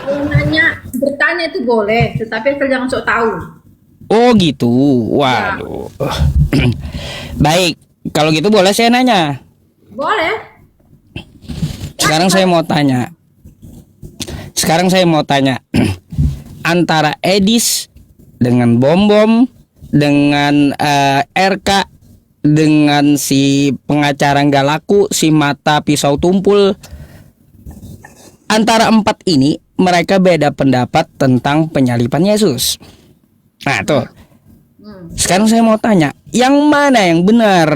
Kalau nanya, bertanya itu boleh, tetapi asal jangan sok tahu. Oh gitu. Ya, Waduh. Baik, kalau gitu boleh saya nanya. boleh. Sekarang saya mau tanya. Sekarang saya mau tanya. Antara Edis dengan Bom Bom dengan RK dengan si pengacara nggak laku, si mata pisau tumpul, antara empat ini mereka beda pendapat tentang penyaliban Yesus. Nah tuh, Hmm. sekarang saya mau tanya, yang mana yang benar?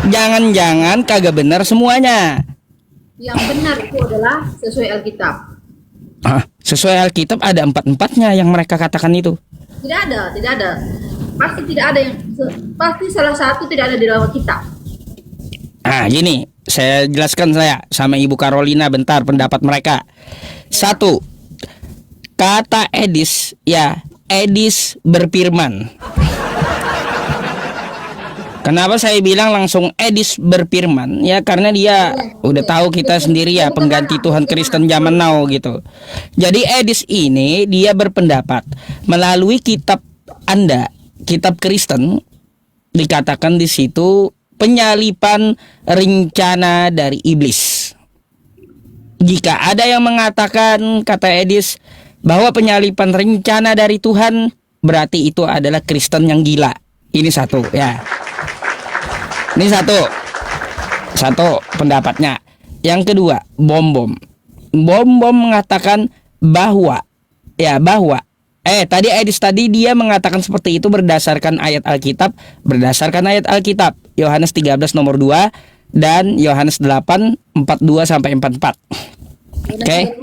Jangan-jangan kagak benar semuanya. Yang benar itu adalah sesuai Alkitab. Sesuai Alkitab ada empat-empatnya yang mereka katakan itu. Tidak ada, tidak ada. Pasti tidak ada yang pasti salah satu tidak ada di dalam Alkitab. Gini, saya jelaskan saya sama Ibu Carolina bentar pendapat mereka. Satu, kata Edis, ya Edis berfirman. Kenapa saya bilang langsung Edis berfirman? Ya karena dia udah tahu kita sendiri ya pengganti Tuhan Kristen zaman now gitu. Jadi Edis ini dia berpendapat melalui kitab Anda, kitab Kristen dikatakan di situ penyalipan rencana dari iblis. Jika ada yang mengatakan kata Edis bahwa penyalipan rencana dari Tuhan, berarti itu adalah Kristen yang gila. Ini satu ya. Ini satu pendapatnya. Yang kedua, Bom Bom. Bom Bom mengatakan bahwa tadi Edis tadi dia mengatakan seperti itu berdasarkan ayat Alkitab, Yohanes 13 nomor 2 dan Yohanes 8 42 sampai 44. Oke.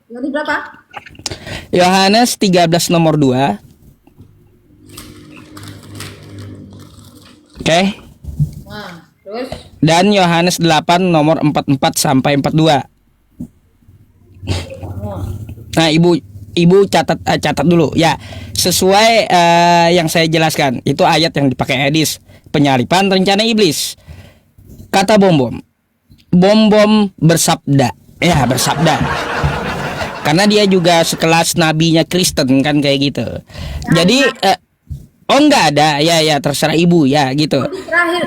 Jadi berapa? Yohanes 13 nomor 2. Oke. Nah, terus Dan Yohanes 8 nomor 44 sampai 42. Nah, Ibu catat dulu ya. Sesuai yang saya jelaskan, itu ayat yang dipakai Edis, penyalipan rencana iblis. Kata Bom Bom. Bom Bom bersabda. Ya, bersabda. Karena dia juga sekelas nabinya Kristen kan kayak gitu. Jadi enggak ada. Ya terserah Ibu ya gitu. nabi terakhir,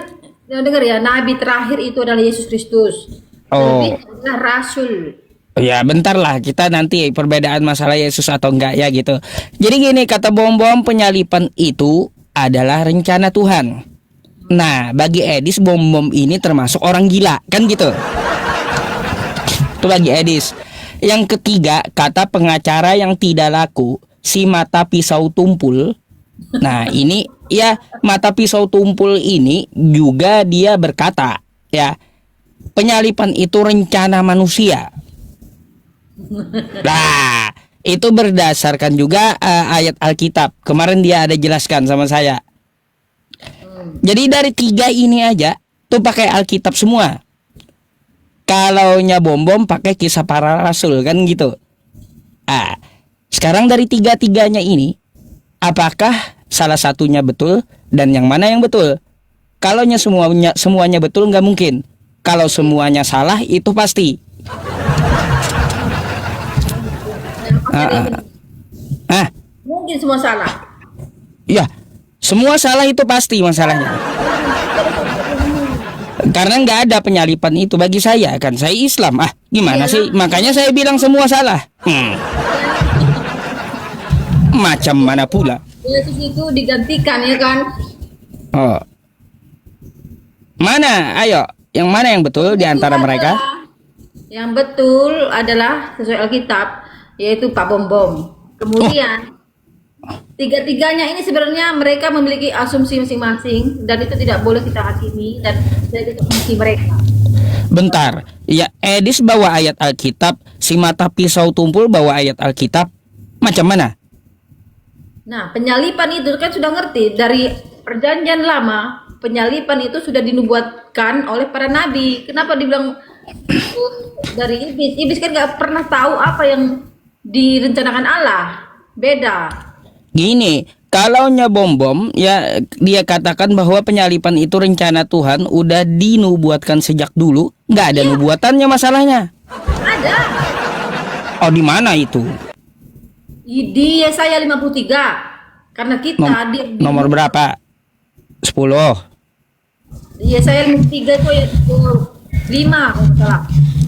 ya dengar ya, nabi terakhir itu adalah Yesus Kristus. Oh. Nabi adalah rasul. Ya bentar lah, kita nanti perbedaan masalah Yesus atau enggak ya gitu. Jadi gini, kata Bom Bom, penyalipan itu adalah rencana Tuhan. Nah, bagi Edis, Bom Bom ini termasuk orang gila kan gitu. Itu bagi Edis. Yang ketiga, kata pengacara yang tidak laku, si mata pisau tumpul. Nah ini ya, mata pisau tumpul ini juga dia berkata ya, penyalipan itu rencana manusia. Nah, itu berdasarkan juga ayat Alkitab. Kemarin dia ada jelaskan sama saya. Jadi dari tiga ini aja tuh pakai Alkitab semua. Kalaunya Bom Bom pakai Kisah Para Rasul kan gitu. Sekarang dari tiga-tiganya ini, apakah salah satunya betul dan yang mana yang betul? Kalaunya semuanya betul nggak mungkin. Kalau semuanya salah itu pasti. Mungkin semua salah. Ya, semua salah itu pasti masalahnya. Karena nggak ada penyalipan itu bagi saya kan, saya Islam. Gimana sih? Makanya saya bilang semua salah. Macam mana pula? Yesus itu digantikan ya kan? Oh. Mana? Ayo, yang mana yang betul di antara mereka? Yang betul adalah sesuai Alkitab, yaitu Pak Bom Bom. Kemudian tiga-tiganya ini sebenarnya mereka memiliki asumsi masing-masing dan itu tidak boleh kita hakimi dan tidak kita asumsi mereka. Bentar, ya Edis bawa ayat Alkitab, si mata pisau tumpul bawa ayat Alkitab. Macam mana? Nah, penyalipan itu kan sudah ngerti dari perjanjian lama, penyalipan itu sudah dinubuatkan oleh para nabi. Kenapa dibilang dari iblis? Iblis kan nggak pernah tahu apa yang direncanakan Allah. Beda. Gini, kalaunya Bom Bom ya dia katakan bahwa penyalipan itu rencana Tuhan udah dinubuatkan sejak dulu, nggak ada nubuatannya masalahnya. Ada. Oh, di mana itu? Di Yesaya 53. Karena kita Nomor berapa? 10. Yesaya 53 itu ayat 5 kalau nggak salah.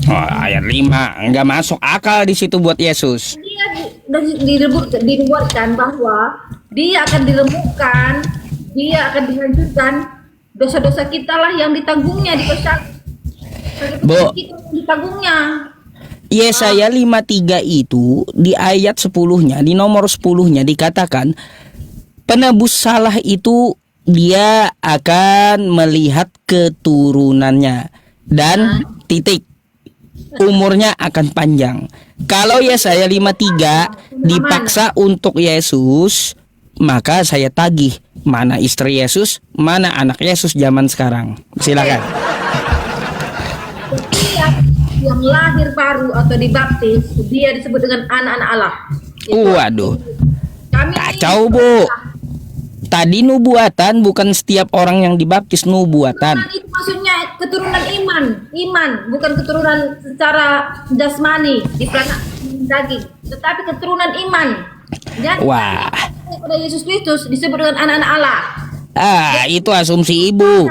Oh, ayat 5. Enggak masuk akal di situ buat Yesus. Dia dinubuatkan bahwa dia akan diremukkan, dia akan dihancurkan, dosa-dosa kita lah yang ditanggungnya di kosak. Bu. Kita yang ditanggungnya. Yesaya 53 itu di ayat 10-nya, di nomor 10-nya dikatakan penebus salah itu dia akan melihat keturunannya dan titik umurnya akan panjang. Kalau Yesaya 53 dipaksa untuk Yesus, maka saya tagih mana istri Yesus, mana anak Yesus zaman sekarang. Silakan. Setiap yang lahir baru atau dibaptis, dia disebut dengan anak-anak Allah. Waduh, Kami kacau Bu. Tadi nubuatan, bukan setiap orang yang dibaptis nubuatan. Iman itu maksudnya keturunan iman, bukan keturunan secara jasmani di planet daging, tetapi keturunan iman. Jadi Wah, pada Yesus Kristus disebut dengan anak-anak Allah. itu asumsi ibu.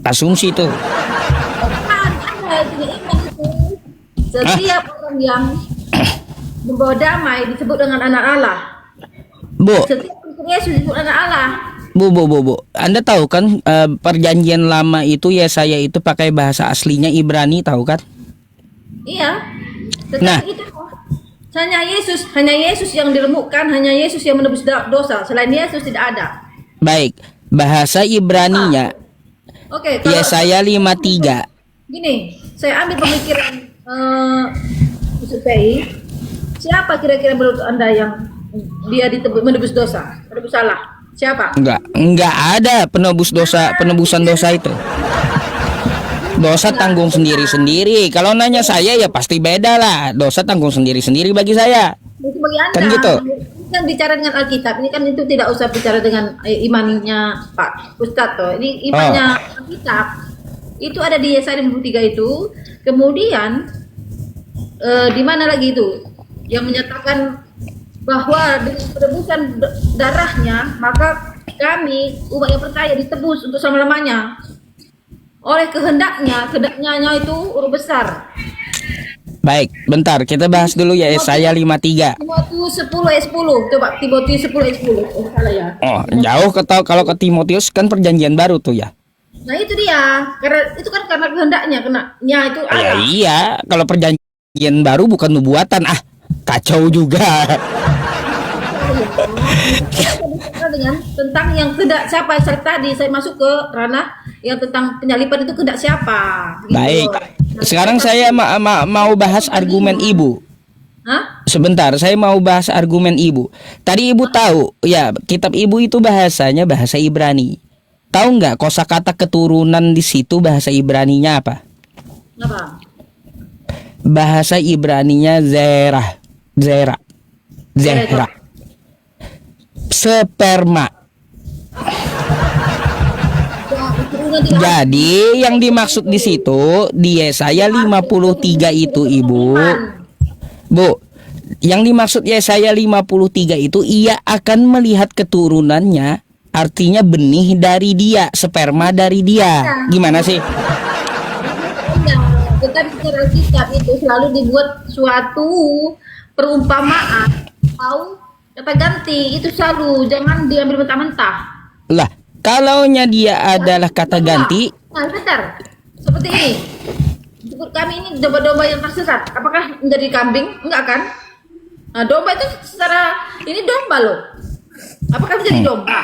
Asumsi itu. Kan ada iman itu. Setiap orang yang membawa damai disebut dengan anak Allah. Bu, Setiap Yesus disebut anak Allah. Bu. Anda tahu kan perjanjian lama itu Yesaya itu pakai bahasa aslinya Ibrani, tahu kan? Iya. Tetapi Nah. itu hanya Yesus yang diremukkan, hanya Yesus yang menebus dosa. Selain Yesus tidak ada. Baik, bahasa Ibraninya Oke, kalau Yesaya 53. gini, saya ambil pemikiran Yusufai. Siapa kira-kira menurut Anda yang dia menebus dosa, menebus salah? Siapa? Enggak ada penebusan dosa itu. Dosa tanggung sendiri-sendiri. Kalau nanya saya ya pasti beda lah. Dosa tanggung sendiri-sendiri bagi saya. Itu bagi Anda. Kan gitu. Ini kan bicara dengan Alkitab. Ini kan itu tidak usah bicara dengan imannya Pak Ustadz toh. Ini imannya Alkitab. Itu ada di Yesaya 53 itu. Kemudian di mana lagi itu? Yang menyatakan bahwa dengan penebusan darahnya maka kami umat yang percaya ditebus untuk selama-lamanya oleh kehendaknya itu huruf besar. Baik, bentar kita bahas dulu ya Yesaya 53. Timotius 10 ayat 10. Coba Timotius 10 ayat 10. Oh, salah ya. Oh, jauh kalau ke Timotius kan perjanjian baru tuh ya. Nah itu dia, karena itu kan karena kehendaknya, itu Ya Allah. iya, kalau perjanjian baru bukan nubuatan. Kacau juga. Dengan tentang yang tidak siapa tadi saya masuk ke ranah yang tentang penyalipan itu kehendak siapa. Gitu. Baik. Nah, Sekarang saya mau bahas argumen Ibu. Hah? Sebentar, saya mau bahas argumen Ibu. Tadi Ibu tahu, ya kitab Ibu itu bahasanya bahasa Ibrani. Tahu nggak kosakata keturunan di situ bahasa Ibraninya apa? Apa? Bahasa Ibraninya Zerah. Sperma. Jadi yang dimaksud di situ di Yesaya 53 itu Ibu. Bu, yang dimaksud Yesaya 53 itu ia akan melihat keturunannya, artinya benih dari dia, sperma dari dia. Gimana sih? Kita bicara kitab itu selalu dibuat suatu perumpamaan atau kata ganti, itu selalu jangan diambil mentah-mentah. Lah, kalaunya dia adalah kata ganti. Nah, bentar. Seperti ini. Kami ini domba-domba yang tersesat. Apakah menjadi kambing? Enggak kan? Nah, domba itu secara ini domba loh. Apakah menjadi domba?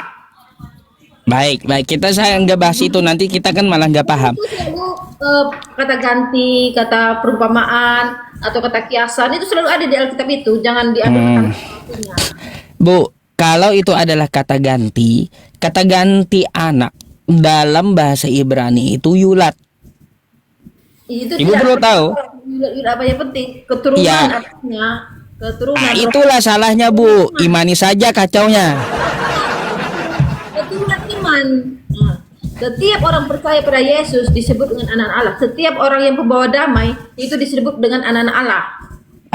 Baik, saya nggak bahas itu, nanti kita kan malah nggak paham. Itu selalu kata ganti, kata perumpamaan atau kata kiasan itu selalu ada di Alkitab itu. Jangan diambil artinya. Bu, kalau itu adalah kata ganti anak dalam bahasa Ibrani itu yulat. Itu Ibu perlu tahu. Yulat apa yang penting? Keturunan Ya. artinya. Keturunan. Nah, itulah salahnya Bu, imani saja kacaunya. Keturunan iman. Nah, setiap orang percaya pada Yesus disebut dengan anak Allah. Setiap orang yang pembawa damai itu disebut dengan anak-anak Allah.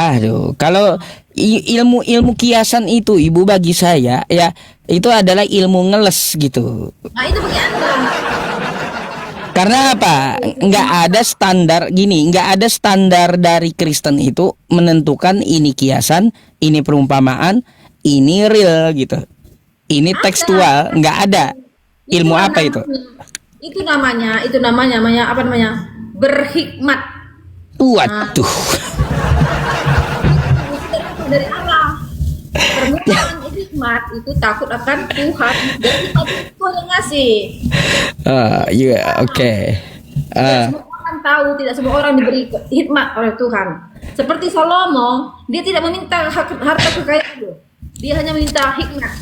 Aduh, kalau ilmu kiasan itu ibu bagi saya ya itu adalah ilmu ngeles gitu. Nah itu bagi Anda. Karena apa? Nggak ada standar gini, nggak ada standar dari Kristen itu menentukan ini kiasan, ini perumpamaan, ini real gitu. Ini tekstual, nggak ada. Ilmu apa itu? Itu namanya apa namanya? Berhikmat. Waduh. Dari Allah. Permulaan hikmat itu takut akan Tuhan dan Tuhan yang ngasih. Iya, oke. Tidak semua orang tahu, tidak semua orang diberi hikmat oleh Tuhan. Seperti Salomo, dia tidak meminta harta kekayaan loh. Dia hanya minta hikmat.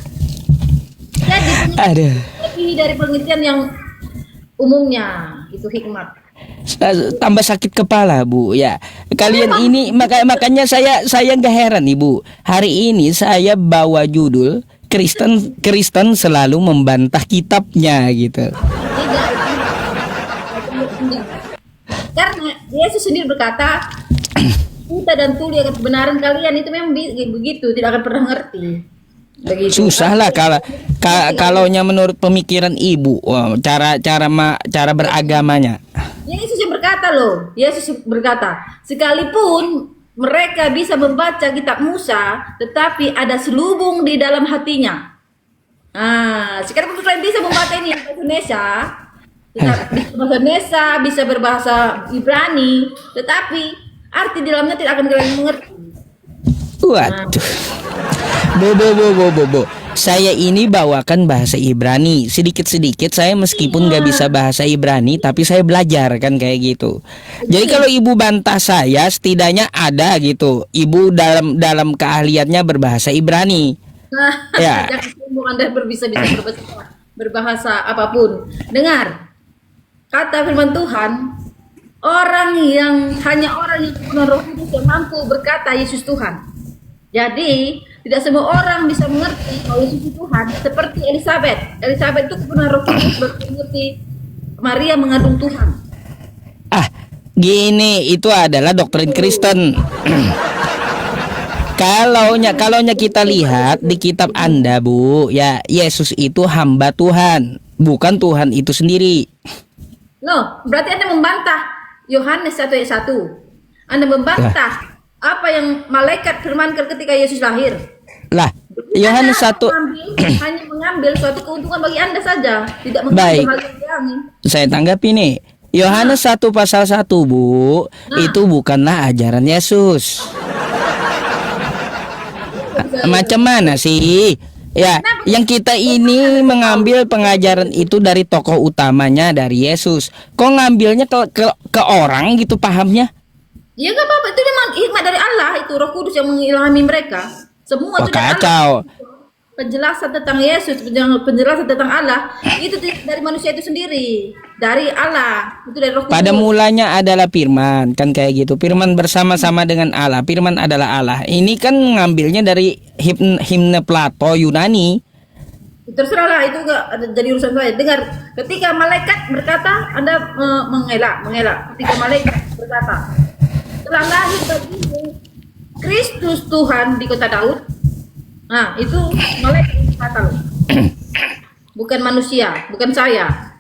Jadi lebih dari pengertian yang umumnya itu hikmat. Tambah sakit kepala Bu ya. Kalian ini makanya saya nggak heran Ibu. Hari ini saya bawa judul Kristen selalu membantah kitabnya gitu. Tidak. Karena Yesus sendiri berkata, kita dan tuli akan kebenaran kalian itu memang begitu, tidak akan pernah ngerti. Begitu. Susah lah kalaunya menurut pemikiran Ibu, cara beragamanya. Yesus yang berkata loh, Yesus berkata, sekalipun mereka bisa membaca kitab Musa, tetapi ada selubung di dalam hatinya. Sekarang kalian bisa membaca ini bahasa Indonesia, bisa bahasa Indonesia, bisa berbahasa Ibrani, tetapi arti di dalamnya tidak akan kalian mengerti. Waduh. Bo. Saya ini bawakan bahasa Ibrani. Sedikit-sedikit saya meskipun nggak bisa bahasa Ibrani, tapi saya belajar kan kayak gitu. Jadi kalau ibu bantah saya, setidaknya ada gitu. Ibu dalam keahliannya berbahasa Ibrani. Ya. Jangan Anda berbahasa apapun. Dengar kata firman Tuhan. Hanya orang yang penuh Roh Kudus yang mampu berkata Yesus Tuhan. Jadi tidak semua orang bisa mengerti bahwa Yesus itu Tuhan. Seperti Elizabeth itu penuh Roh Kudus mengerti Maria mengandung Tuhan. Gini, itu adalah doktrin Kristen. Kalaunya kita lihat di kitab Anda Bu, ya Yesus itu hamba Tuhan, bukan Tuhan itu sendiri. Loh, berarti Anda membantah Yohanes 1 ayat 1. Anda membantah apa yang malaikat firmankan ketika Yesus lahir. Lah, Yohanes 1 hanya mengambil suatu keuntungan bagi Anda saja, tidak mengambil hal yang lain. Saya tanggapi nih. Yohanes 1 pasal 1 Bu, itu bukanlah ajaran Yesus. Macam mana sih? Ya, yang kita ini mengambil pengajaran itu dari tokoh utamanya dari Yesus. Kok ngambilnya ke orang gitu pahamnya? Ya nggak apa-apa, itu memang hikmat dari Allah, itu Roh Kudus yang mengilhami mereka. Semua itu kacau. Penjelasan tentang Yesus, penjelasan tentang Allah itu dari manusia itu sendiri, dari Allah, itu dari Roh Kudus. Pada mulanya adalah firman, kan kayak gitu. Firman bersama-sama dengan Allah. Firman adalah Allah. Ini kan ngambilnya dari himne Plato Yunani. Terserahlah, itu enggak jadi urusan saya. Dengar, ketika malaikat berkata, Anda mengelak. Ketika malaikat berkata, telah lahir bagimu Kristus Tuhan di kota Daud. Nah, itu malaikat berkata loh. Bukan manusia, bukan saya.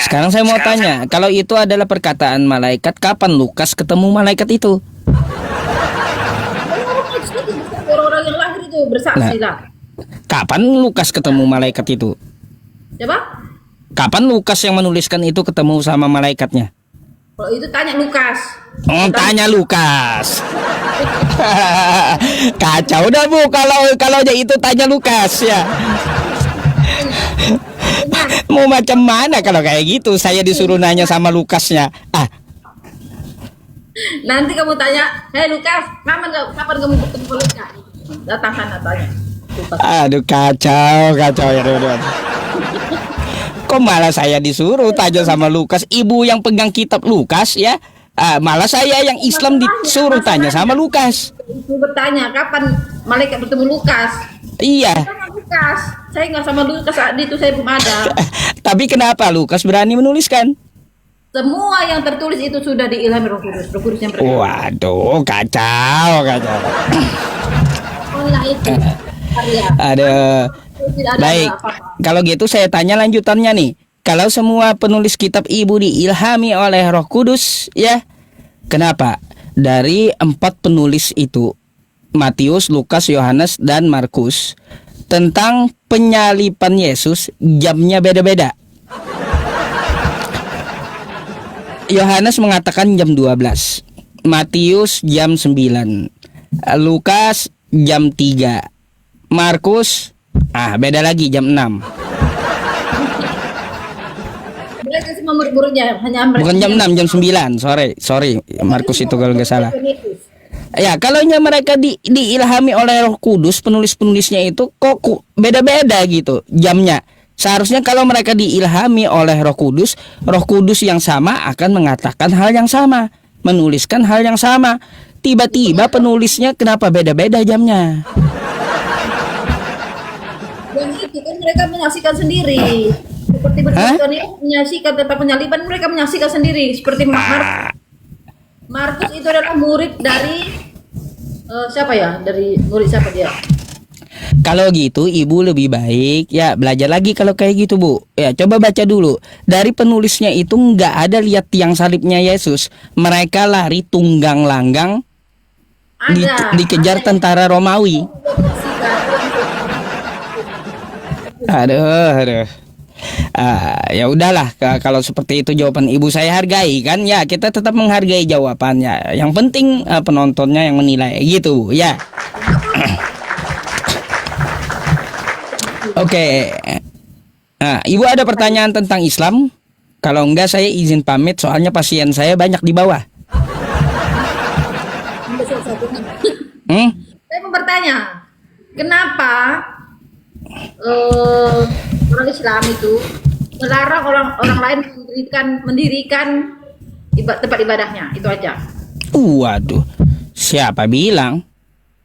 Sekarang saya mau tanya, kalau itu adalah perkataan malaikat, kapan Lukas ketemu malaikat itu? Orang-orang yang lahir itu bersaksi lah. Kapan Lukas ketemu malaikat itu? Siapa? Kapan Lukas yang menuliskan itu ketemu sama malaikatnya? Kalau itu tanya Lukas. Tanya Lukas. Kacau dah Bu, kalau itu tanya Lukas ya. Mau macam mana kalau kayak gitu? Saya disuruh nanya sama Lukasnya. Nanti kamu tanya, hei Lukas, kapan kamu ketemu Lukas? Datang sana tanya. Aduh, kacau ya teman-teman. Kok malah saya disuruh tanya sama Lukas, ibu yang pegang kitab Lukas ya. Malah saya yang Islam disuruh tanya sama Lukas. Ibu bertanya kapan malaikat bertemu Lukas. Iya. Lukas, saya nggak sama Lukas saat itu, saya belum ada. Tapi kenapa Lukas berani menuliskan? Semua yang tertulis itu sudah diilhami Roh Kudus. Roh Kudus yang berkata. Waduh, kacau. Semuanya itu karya. Ada. Tidak ada Baik, apa-apa. kalau gitu saya tanya lanjutannya nih. Kalau semua penulis kitab ibu diilhami oleh Roh Kudus, ya, kenapa dari 4 penulis itu, Matius, Lukas, Yohanes, dan Markus, tentang penyalipan Yesus jamnya beda-beda? Yohanes mengatakan jam 12, Matius jam 9, Lukas jam 3, Markus beda lagi jam 6. Mereka semua murid-muridnya hanya mereka. Bukan jam 6, jam 9. Sorry, Markus itu kalau nggak salah. Ya, kalau mereka diilhami oleh Roh Kudus, penulis-penulisnya itu kok beda-beda gitu jamnya. Seharusnya kalau mereka diilhami oleh Roh Kudus yang sama akan mengatakan hal yang sama, menuliskan hal yang sama. Tiba-tiba penulisnya kenapa beda-beda jamnya? Yang itu kan mereka menyaksikan sendiri. Seperti berkata ini menyaksikan tentang penyaliban, mereka menyaksikan sendiri. Seperti Markus itu adalah murid dari siapa ya? Dari murid siapa dia? Kalau gitu ibu lebih baik ya belajar lagi kalau kayak gitu, Bu. Ya coba baca dulu. Dari penulisnya itu nggak ada lihat tiang salibnya Yesus. Mereka lari tunggang langgang dikejar tentara Romawi. Aduh. Ya udahlah, kalau seperti itu jawaban ibu saya hargai kan ya, kita tetap menghargai jawabannya. Yang penting penontonnya yang menilai gitu, Bu, ya. Oke. Nah, ibu ada pertanyaan tentang Islam? Kalau enggak saya izin pamit, soalnya pasien saya banyak di bawah. Saya mau bertanya, kenapa orang Islam itu melarang orang lain mendirikan tempat ibadahnya? Itu aja. Waduh, siapa bilang?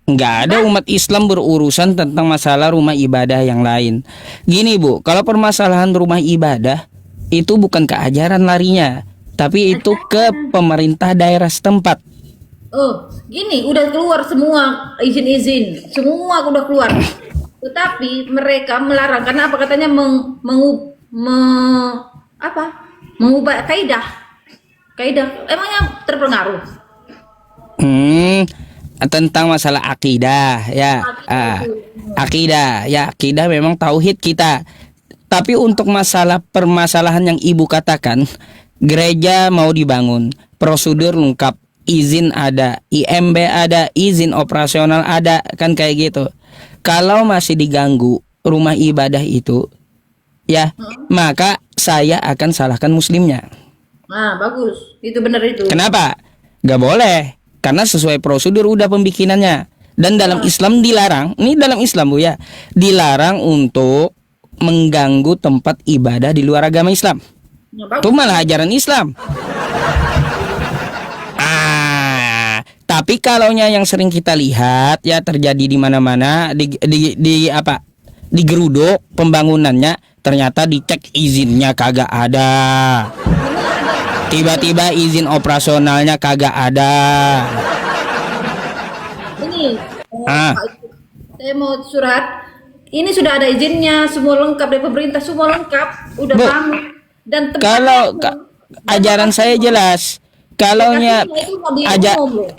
Nggak ada umat Islam berurusan tentang masalah rumah ibadah yang lain. Gini, Bu, kalau permasalahan rumah ibadah itu bukan ke ajaran larinya, tapi itu ke pemerintah daerah setempat. Oh, gini, udah keluar semua izin-izin, semua udah keluar. Tetapi mereka melarang karena apa? Katanya mengubah kaidah. Emangnya terpengaruh? Tentang masalah akidah ya. Akidah memang tauhid kita. Tapi untuk permasalahan yang ibu katakan, gereja mau dibangun, prosedur lengkap, izin ada, IMB ada, izin operasional ada, kan kayak gitu. Kalau masih diganggu rumah ibadah itu, ya, maka saya akan salahkan muslimnya. Bagus, itu benar itu. Kenapa? Gak boleh. Karena sesuai prosedur udah pembikinannya. Dan dalam Islam dilarang, ini dalam Islam, Bu, ya, dilarang untuk mengganggu tempat ibadah di luar agama Islam. Itu malah ajaran Islam. Tapi kalaunya yang sering kita lihat ya terjadi di mana-mana, digeruduk pembangunannya, ternyata dicek izinnya kagak ada. Tiba-tiba izin operasionalnya kagak ada. Ini, saya mau surat. Ini sudah ada izinnya, semua lengkap dari pemerintah, semua lengkap, udah bangun. Dan kalau ajaran saya jelas,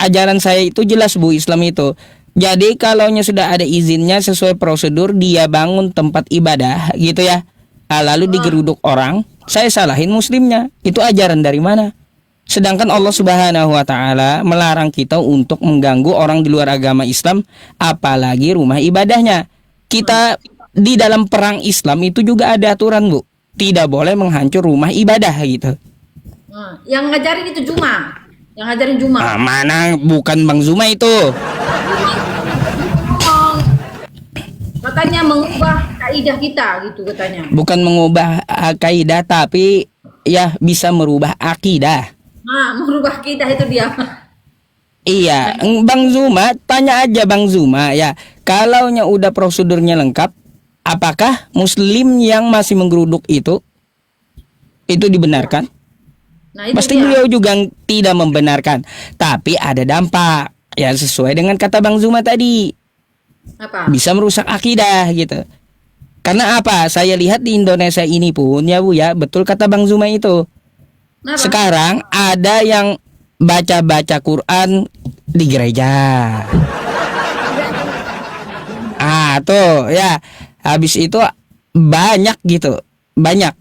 ajaran saya itu jelas, Bu, Islam itu. Jadi kalaunya sudah ada izinnya sesuai prosedur, dia bangun tempat ibadah, gitu ya. Lalu digeruduk orang, saya salahin muslimnya. Itu ajaran dari mana? Sedangkan Allah Subhanahu wa taala melarang kita untuk mengganggu orang di luar agama Islam, apalagi rumah ibadahnya. Kita di dalam perang Islam itu juga ada aturan, Bu. Tidak boleh menghancur rumah ibadah gitu. Yang ngajarin itu Juma. Yang ngajarin Juma. Mana bukan Bang Zuma itu. Katanya mengubah kaidah kita gitu katanya. Bukan mengubah kaidah, tapi ya bisa merubah akidah. Merubah akidah itu dia. Iya, Bang Zuma, tanya aja Bang Zuma ya. Kalaunya udah prosedurnya lengkap, apakah muslim yang masih menggeruduk itu dibenarkan? Nah, itu Pasti dia. beliau juga tidak membenarkan, tapi ada dampak. Ya sesuai dengan kata Bang Zuma tadi, Apa? bisa merusak akidah gitu. Karena apa? Saya lihat di Indonesia ini pun ya Bu ya, betul kata Bang Zuma itu. Kenapa? Sekarang ada yang baca-baca Quran di gereja. Ah, tuh ya. Habis itu banyak gitu. Banyak.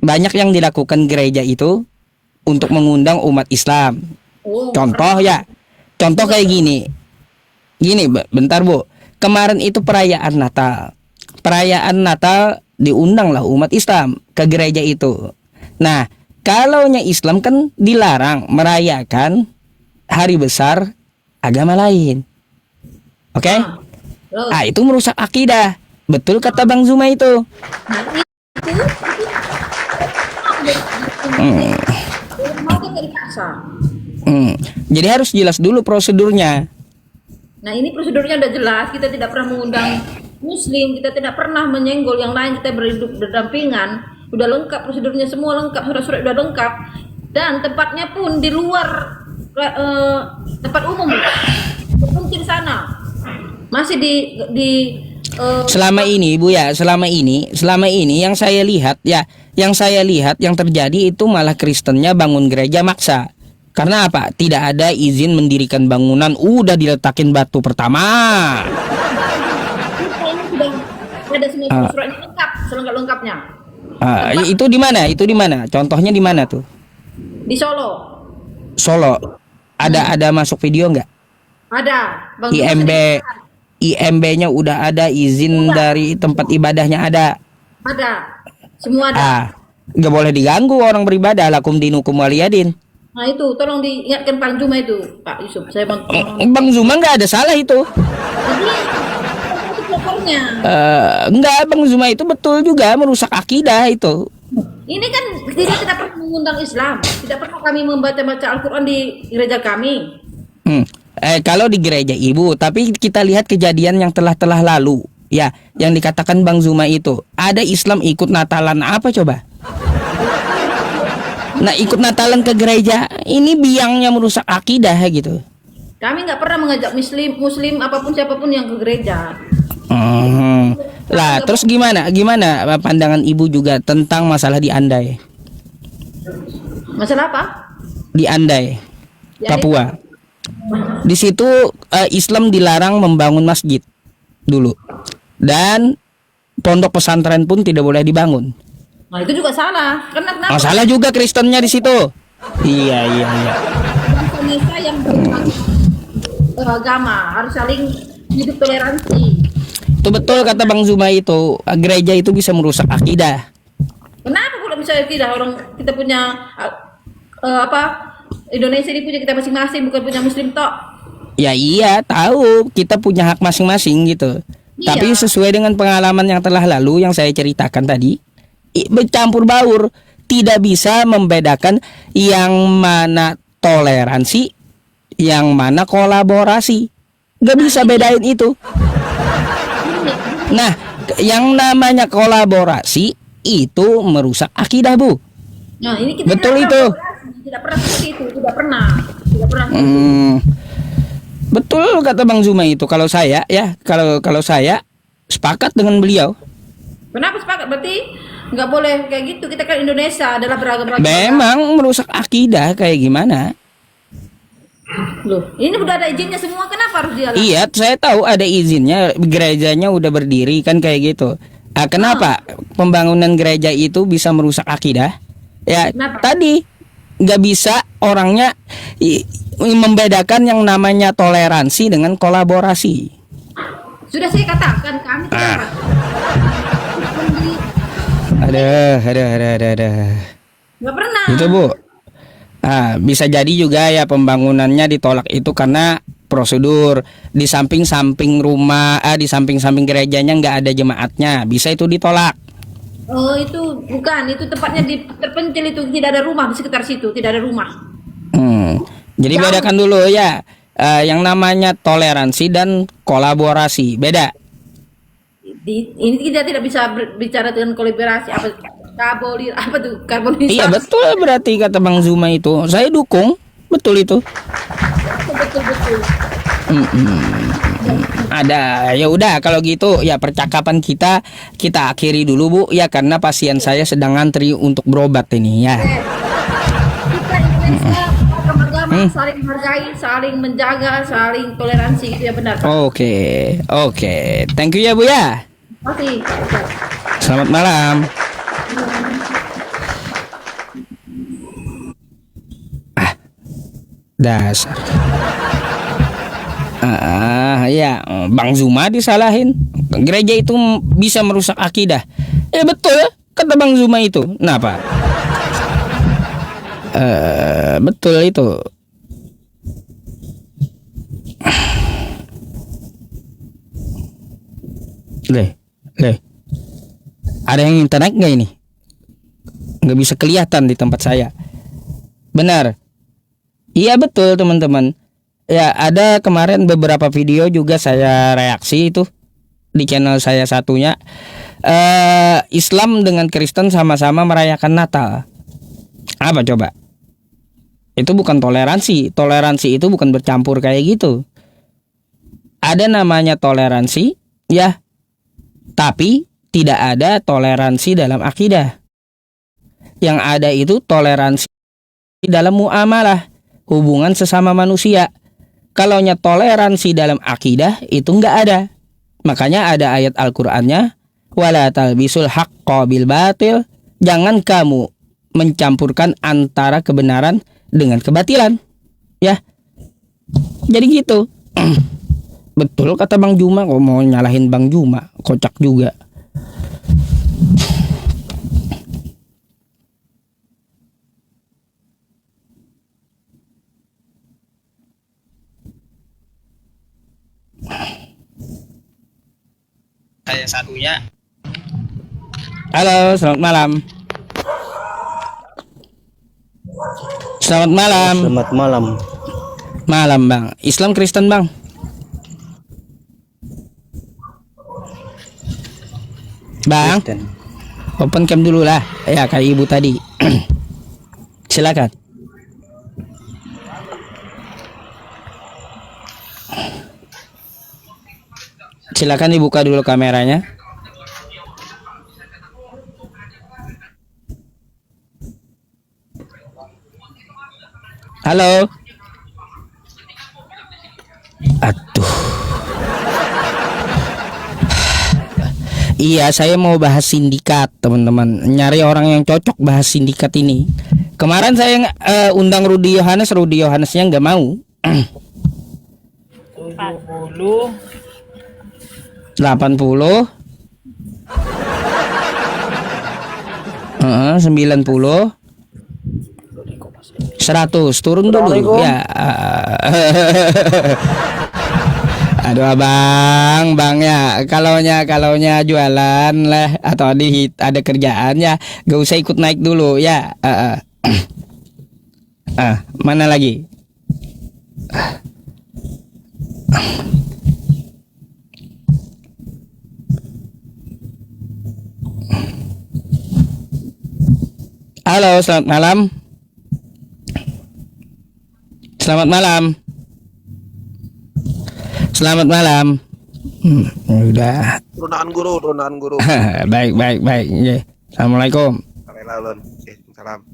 Banyak yang dilakukan gereja itu untuk mengundang umat Islam. Oh, Contoh ya. Contoh kayak gini. Gini, bentar Bu. Kemarin itu perayaan Natal. Perayaan Natal diundanglah umat Islam ke gereja itu. Nah, kalaunya Islam kan dilarang merayakan hari besar agama lain. Oke? Terus. Ah, itu merusak akidah. Betul kata Bang Zuma itu. Nah, itu Hmm. mau kan nggak dipaksa. Jadi harus jelas dulu prosedurnya. Nah, ini prosedurnya udah jelas. Kita tidak pernah mengundang Muslim, kita tidak pernah menyenggol yang lain, kita berhidup berdampingan. Udah lengkap prosedurnya, semua lengkap, surat-surat udah lengkap. Dan tempatnya pun di luar tempat umum, mungkin sana. Masih di Selama ini Bu ya, selama ini yang saya lihat ya, yang terjadi itu malah Kristennya bangun gereja maksa. Karena apa? Tidak ada izin mendirikan bangunan, udah diletakin batu pertama. ini sudah ada semua suratnya lengkap, selengkap-lengkapnya. Itu di mana? Itu di mana? Contohnya di mana tuh? Di Solo Solo. Ada masuk video nggak? ada Bang IMB IMB-nya udah ada, izin dari tempat ibadahnya ada. ada, semua ada. Nggak boleh diganggu orang beribadah, lakum dinukum waliyadin. Nah itu tolong diingatkan Pak Juma itu, Pak Yusuf. Saya Bang Zuma nggak ada salah itu. Jadi itu pelapornya. Enggak, Bang Zuma itu betul juga merusak akidah itu. Ini kan tidak pernah mengundang Islam, tidak pernah kami membaca Al-Quran di gereja kami. Kalau di gereja ibu, tapi kita lihat kejadian yang telah lalu, ya, yang dikatakan Bang Zuma itu, ada Islam ikut Natalan apa coba? Nah, ikut Natalan ke gereja, ini biangnya merusak akidah gitu. Kami nggak pernah mengajak Muslim apapun siapapun yang ke gereja. Lah, terus gimana pandangan ibu juga tentang masalah di Andai? Masalah apa? Di Andai, Ya, Papua. Di situ Islam dilarang membangun masjid dulu, dan pondok pesantren pun tidak boleh dibangun. Nah itu juga salah. Karena kenapa? Salah juga Kristennya di situ. Iya. Indonesia yang beragama harus saling hidup toleransi. Itu betul kata Bang Zuma itu. Gereja itu bisa merusak akidah. Kenapa kalau misalnya tidak, orang kita punya Indonesia ini punya kita masing-masing, bukan punya Muslim tok. Ya iya, tahu kita punya hak masing-masing gitu. Iya. Tapi sesuai dengan pengalaman yang telah lalu yang saya ceritakan tadi, bercampur baur, tidak bisa membedakan yang mana toleransi, yang mana kolaborasi. Gak bisa bedain itu. Nah, yang namanya kolaborasi itu merusak akidah, Bu. Nah ini kita Betul tidak itu. pernah, tidak pernah seperti itu, tidak pernah. Betul kata Bang Zuma itu. Kalau saya ya, kalau saya sepakat dengan beliau. Kenapa sepakat? Berarti nggak boleh kayak gitu. Kita kan Indonesia adalah beragam-ragam. Memang merusak akidah kayak gimana? Loh, ini udah ada izinnya semua, kenapa harus dia? Iya, saya tahu ada izinnya, gerejanya udah berdiri kan kayak gitu. Kenapa pembangunan gereja itu bisa merusak akidah? Ya, Kenapa? tadi nggak bisa orangnya membedakan yang namanya toleransi dengan kolaborasi. Sudah saya katakan kami tidak Ada. nggak pernah. Itu Bu. Bisa jadi juga ya pembangunannya ditolak itu karena prosedur di samping-samping rumah, di samping-samping gerejanya nggak ada jemaatnya, bisa itu ditolak. Oh itu bukan, itu tempatnya terpencil, itu tidak ada rumah di sekitar situ, tidak ada rumah. Jadi Jauh. bedakan dulu ya, yang namanya toleransi dan kolaborasi beda. Ini kita tidak bisa bicara dengan kolaborasi apa Apa tuh? Karbonisasi. Iya betul, berarti kata Bang Zuma itu. Saya dukung, betul itu. Betul betul. Ada, ya udah kalau gitu ya percakapan kita akhiri dulu Bu ya, karena pasien saya sedang ngantri untuk berobat ini ya. Kita Indonesia beragama, saling menghargai, saling menjaga, saling toleransi, itu ya benar Pak. Oke, thank you ya Bu ya. Terima kasih. Selamat malam. Dasar. Ya, Bang Zuma disalahin. Gereja itu bisa merusak akidah. Betul kata Bang Zuma itu. Kenapa? Betul itu. Leh. Ada yang minta naik nggak ini? Nggak bisa kelihatan di tempat saya. Benar. Iya betul teman-teman. Ya ada kemarin beberapa video juga saya reaksi itu di channel saya satunya. Islam dengan Kristen sama-sama merayakan Natal. Apa coba? Itu bukan toleransi. Toleransi itu bukan bercampur kayak gitu. Ada namanya toleransi, ya. Tapi tidak ada toleransi dalam akidah. Yang ada itu toleransi dalam muamalah, hubungan sesama manusia. Kalau toleransi dalam akidah itu enggak ada. Makanya ada ayat Al-Qur'annya, wala talbisul haqqo bil batil. Jangan kamu mencampurkan antara kebenaran dengan kebatilan. Ya. Jadi gitu. Betul kata Bang Juma, kok mau nyalahin Bang Juma, kocak juga. Saya satunya. Halo, selamat malam. Selamat malam. Selamat malam. Malam Bang. Islam Kristen Bang? Bang, Kristen. open cam dulu lah. Ya kayak ibu tadi. Silakan. Silakan dibuka dulu kameranya. Halo. Aduh. Iya, saya mau bahas sindikat, teman-teman. Nyari orang yang cocok bahas sindikat ini. Kemarin saya undang Rudi Yohanesnya nggak mau. 80 90 100 turun dulu ya. Aduh bang ya, kalaunya jualan lah atau ada kerjaan ya gak usah ikut naik dulu ya. Mana lagi? Halo, selamat malam. Selamat malam. Selamat malam. Udah. Runaan guru. Baik. Ya. Assalamualaikum. Salam.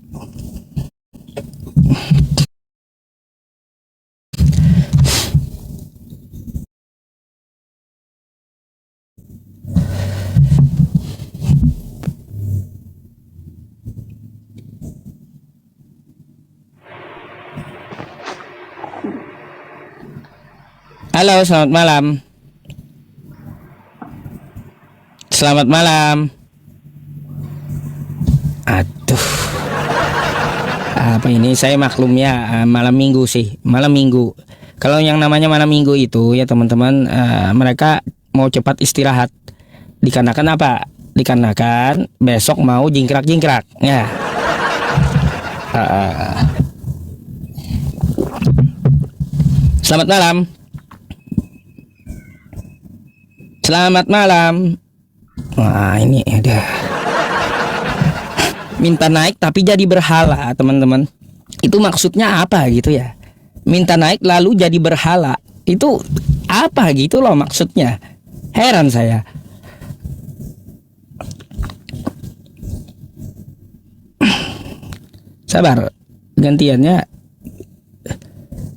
Halo, selamat malam. Selamat malam. Aduh. Apa ini? Saya maklumnya malam minggu sih. Malam minggu. Kalau yang namanya malam minggu itu ya teman-teman, mereka mau cepat istirahat. Dikarenakan apa? Dikarenakan besok mau jingkrak-jingkrak. Ya. Selamat malam. Selamat malam. Wah ini ada. minta naik tapi jadi berhala, teman-teman. Itu maksudnya apa gitu ya? Minta naik lalu jadi berhala. Itu apa gitu loh maksudnya? Heran saya. Sabar, gantiannya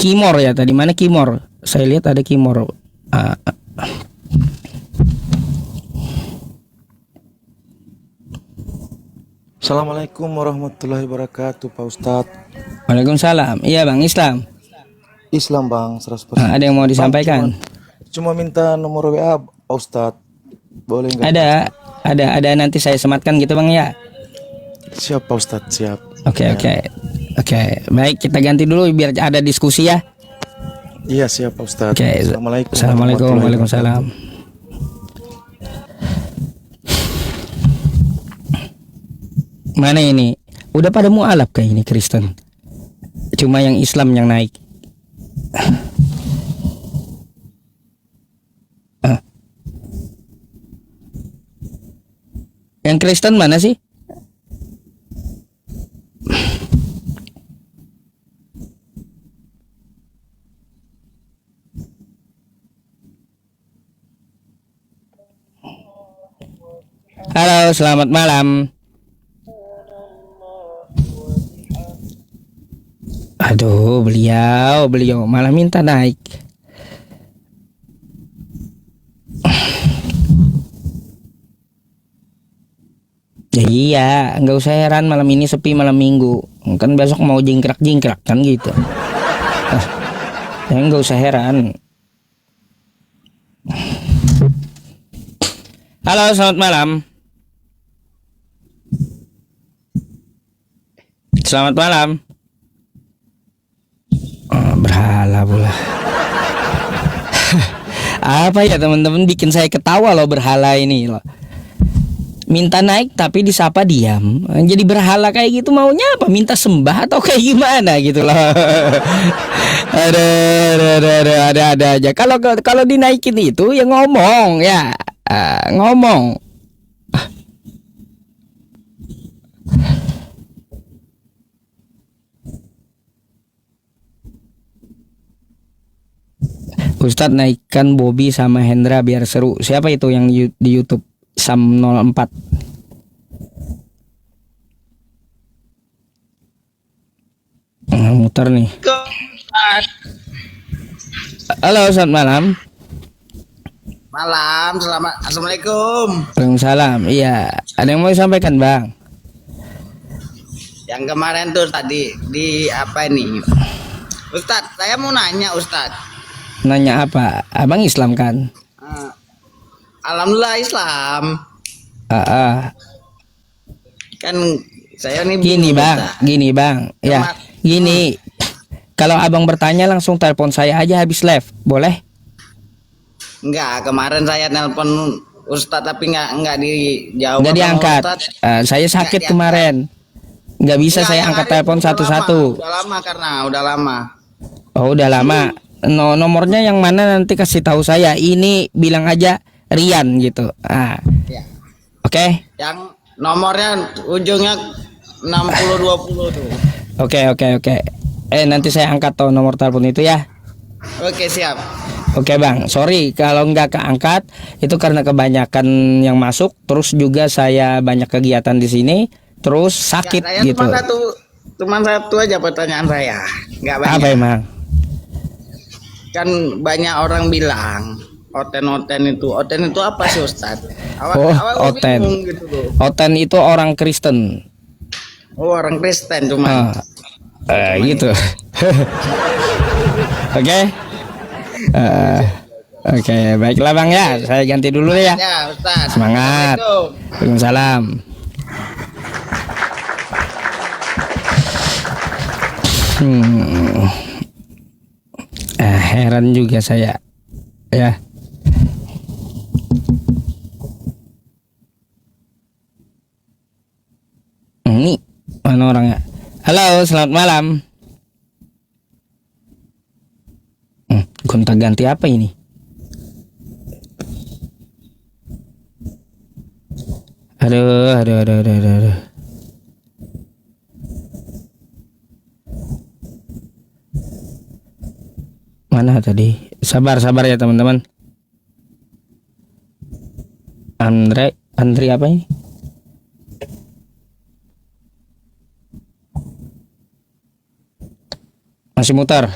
Kimor ya tadi. Mana Kimor? Saya lihat ada Kimor. Assalamualaikum warahmatullahi wabarakatuh, Pak Ustadz. Waalaikumsalam. Iya Bang, Islam. Islam Bang, 100%. Ada yang mau disampaikan? Cuma minta nomor WA, Pak Ustadz. Boleh nggak? Ada nanti saya sematkan gitu Bang ya. Siap Pak Ustadz, siap. Oke. Baik, kita ganti dulu biar ada diskusi ya. Iya siap Pak Ustadz. Oke. Assalamualaikum. Assalamualaikum. Waalaikumsalam. Mana ini? Udah pada mualaf kayak ini Kristen. Cuma yang Islam yang naik. Yang Kristen mana sih? Halo, selamat malam. Aduh, beliau malah minta naik. Ya iya, nggak usah heran malam ini sepi malam minggu. Kan besok mau jingkrak-jingkrak kan gitu. Ya nggak usah heran. Halo, selamat malam. Selamat malam. Berhala pula. Apa ya teman-teman, bikin saya ketawa loh berhala ini loh. Minta naik tapi disapa diam. Jadi berhala kayak gitu maunya apa? Minta sembah atau kayak gimana gitu loh. Ada aja. Kalau dinaikin itu ya ngomong ya. Ngomong. Ustadz naikkan Bobby sama Hendra biar seru. Siapa itu yang di YouTube? Sam 04. Muter nih. Halo, selamat malam. Malam, selamat. Assalamualaikum. Waalaikumsalam. Iya, ada yang mau disampaikan Bang? Yang kemarin tuh tadi di apa ini? Ustadz, saya mau nanya Ustadz. Nanya apa? Abang Islam kan? Alhamdulillah Islam. Kan saya nih Gini bingung, Bang, Ustadz. gini Bang. Ya, gini. Kalau abang bertanya langsung telepon saya aja habis live, boleh? Enggak, kemarin saya nelpon Ustadz tapi enggak dijawab. Nggak sama diangkat. Ustadz. Saya sakit diangkat. kemarin. Nggak bisa Enggak, saya yang angkat hari telepon itu satu-satu. Udah lama karena udah lama. Oh, udah lama. Nomornya yang mana nanti kasih tahu saya. Ini bilang aja Rian gitu. Ya. Oke. Yang nomornya ujungnya 6020 tuh. Oke. Nanti saya angkat tuh nomor telepon itu ya. Oke, siap. Oke Bang, sorry kalau nggak keangkat itu karena kebanyakan yang masuk. Terus juga saya banyak kegiatan di sini. Terus sakit Saya gitu. cuma satu aja pertanyaan saya. Enggak banyak. Apa emang? Kan banyak orang bilang oten itu apa sih Ustadz? Awal Oten. bingung gitu loh. Oten itu orang Kristen. Oh, orang Kristen cuma. Gitu. Oke. Oke, baiklah Bang ya. Saya ganti dulu ya. Ya, Ustadz. Semangat. Assalamualaikum. Waalaikumsalam. Heran juga saya. Ya. Ini mana orangnya? Halo, selamat malam. Gonta ganti apa ini? Aduh. Mana tadi? Sabar ya teman-teman. Andri apa ini? Masih mutar.